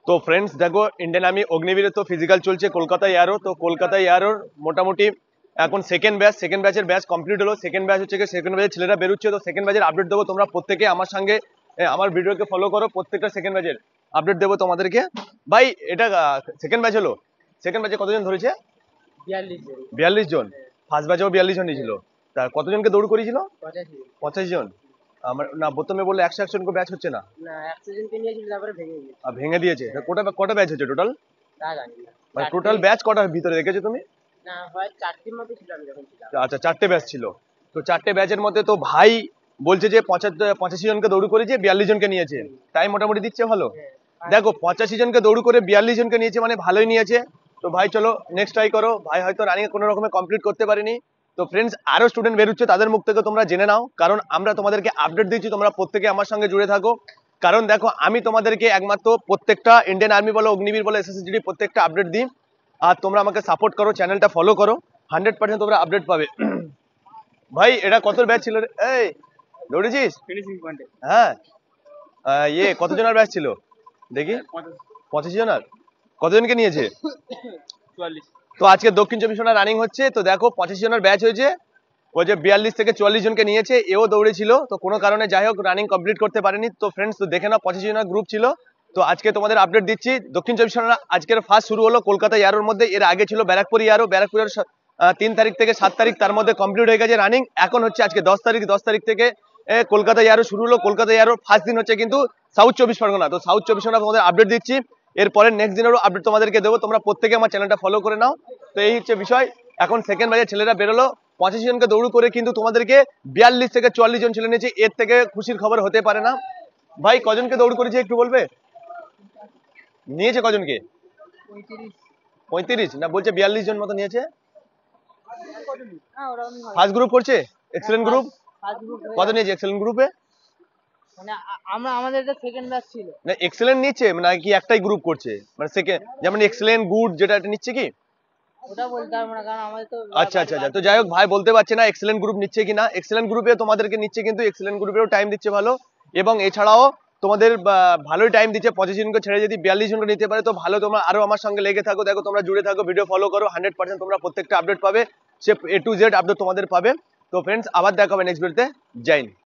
তো ফ্রেন্ডস দেখো, Indian army অগ্নিবীরের তো ফিজিক্যাল চলছে কলকাতা এয়ারও। তো কলকাতা এয়ারোর মোটামুটি এখন সেকেন্ড ব্যাচের ব্যাচ কমপ্লিট হলো। সেকেন্ড ব্যাচ হচ্ছে সেকেন্ড ব্যাচের ছেলেরা বেরোচ্ছে। তো সেকেন্ড ব্যাচের আপডেট দেবো, তোমরা প্রত্যেকে আমার সঙ্গে আমার ভিডিওকে ফলো করো। প্রত্যেকটা সেকেন্ড ব্যাচের আপডেট দেবো তোমাদেরকে। ভাই এটা সেকেন্ড ব্যাচ হলো, সেকেন্ড ব্যাচে কতজন ধরেছে? 42 জন। ফার্স্ট ব্যাচেও 42 জন নিয়েছিল। তা কতজনকে দৌড় করিয়েছিল? 85 জন। আমার না, প্রথমে বললে 100 জন ব্যাচ হচ্ছে না, 100 জনকে নিয়েছিল, তারপরে ভেঙে দিয়েছে। ভেঙে দিয়েছে। কটা ব্যাচ হচ্ছে টোটাল? তা জানি না। মানে টোটাল ব্যাচ কটার ভিতরে রেখেছো তুমি? না, হয় 4টির মতো ছিল আমি যখন ছিলাম। আচ্ছা, 4টে ব্যাচ ছিল। তো 4টে ব্যাচের মধ্যে তো ভাই বলছে যে 85 জনকে দৌড় করেছে, 42 জনকে নিয়েছে। টাইম মোটামুটি দিচ্ছে ভালো। দেখো 85 জনকে দৌড় করে 42 জনকে নিয়েছে, মানে ভালোই নিয়েছে। তো ভাই চলো নেক্সট ট্রাই করো। ভাই হয়তো রানিং কোনো রকমে কমপ্লিট করতে পারিনি। তো ফ্রেন্ডস, আরো স্টুডেন্ট বেরোচ্ছে, তাদের মুখ থেকে তোমরা জেনে নাও, কারণ আমরা তোমাদেরকে আপডেট দিচ্ছি। তোমরা প্রত্যেকে আমার সঙ্গে জুড়ে থাকো, কারণ দেখো আমি তোমাদেরকে একমাত্র প্রত্যেকটা ইন্ডিয়ান আর্মি বলো, অগ্নিবীর বলো, এসএসসি প্রত্যেকটা আপডেট দিই। আর তোমরা আমাকে সাপোর্ট করো, চ্যানেলটা ফলো করো, 100% তোমরা আপডেট পাবে। ভাই এটা কত ব্যাচ ছিল রে? এই দৌড়েছিস? ফিনিশিং পয়েন্টে। হ্যাঁ। কতজনের ব্যাচ ছিল দেখি? 85 জনের। কতজনকে নিয়েছে? 44। তো আজকে দক্ষিণ 24 ঘন্টা রানিং হচ্ছে। তো দেখো 85 জনের ব্যাচ হয়েছে। ওই যে 42 থেকে 44 জনকে নিয়েছে, এও দৌড়েছিল। তো কোনো কারণে যাই হোক রানিং কমপ্লিট করতে পারেনি। তো ফ্রেন্ডস, তো দেখে নাও 85 জনের গ্রুপ ছিল। তো আজকে তোমাদের আপডেট দিচ্ছি। দক্ষিণ 24 ঘন্টা আজকের ফার্স্ট শুরু হলো কলকাতা এয়ারোর মধ্যে। এর আগে ছিল ব্যারাকপুর এয়ারো। ব্যারাকপুর 3 তারিখ থেকে 7 তারিখ, তার মধ্যে কমপ্লিট হয়ে গেছে রানিং। এখন হচ্ছে আজকে 10 তারিখ। 10 তারিখ থেকে কলকাতা এয়ারো শুরু হলো। কলকাতা এয়ারোর ফার্স্ট দিন হচ্ছে কিন্তু সাউথ 24 পরগনা। তো সাউথ 24 পরগনা তোমাদের আপডেট দিচ্ছি। এরপরে নেক্সট দিনেরও আপডেট তোমাদেরকে দেবো। তোমরা প্রত্যেকে আমার চ্যানেলটা ফলো করে নাও। তো এই হচ্ছে বিষয়। এখন সেকেন্ড ব্যাচের ছেলেরা বেরোলো, 85 জনকে দৌড় করে কিন্তু তোমাদেরকে 42 থেকে 44 জন ছেলে নিয়েছে। এর থেকে খুশির খবর হতে পারে না। ভাই কজনকে দৌড় করেছে একটু বলবে? নিয়েছে কজনকে? 35 না, বলছে 42 জন মতো নিয়েছে। ফার্স্ট গ্রুপ করছে, এক্সেলেন্ট গ্রুপ। কত নিয়েছে এক্সেলেন্ট গ্রুপে? মানে আমাদের এটা সেকেন্ড ব্যাচ ছিল। না, এক্সেলেন্ট নিচ্ছে নাকি একটাই গ্রুপ করছে? মানে সেকেন্ড, যেমন এক্সেলেন্ট, গুড যেটা এটা নিচ্ছে কি? ওটা বলতে পারবো না, কারণ আমাদের তো আচ্ছা আচ্ছা আচ্ছা। তো যাই হোক, ভাই বলতে পারছে না এক্সেলেন্ট গ্রুপ নিচ্ছে কিনা। এক্সেলেন্ট গ্রুপে তোমাদেরকে নিচ্ছে, কিন্তু এক্সেলেন্ট গ্রুপেও টাইম দিচ্ছে ভালো। এবং এছাড়াও তোমাদের ভালোই টাইম দিচ্ছে। 85 জনকে ছেড়ে যদি 42 জনকে নিতে পারে তো ভালো। তোমরা আরো আমার সঙ্গে লেগে থাকো, দেখো তোমরা জুড়ে থাকো, ভিডিও ফলো করো, 100% তোমরা প্রত্যেকটা আপডেট পাবে। সে A to Z আপডেট তোমাদের পাবে। তো ফ্রেন্ডস, আবার দেখা হবে নেক্সট ভিডিওতে। জয় হিন্দ।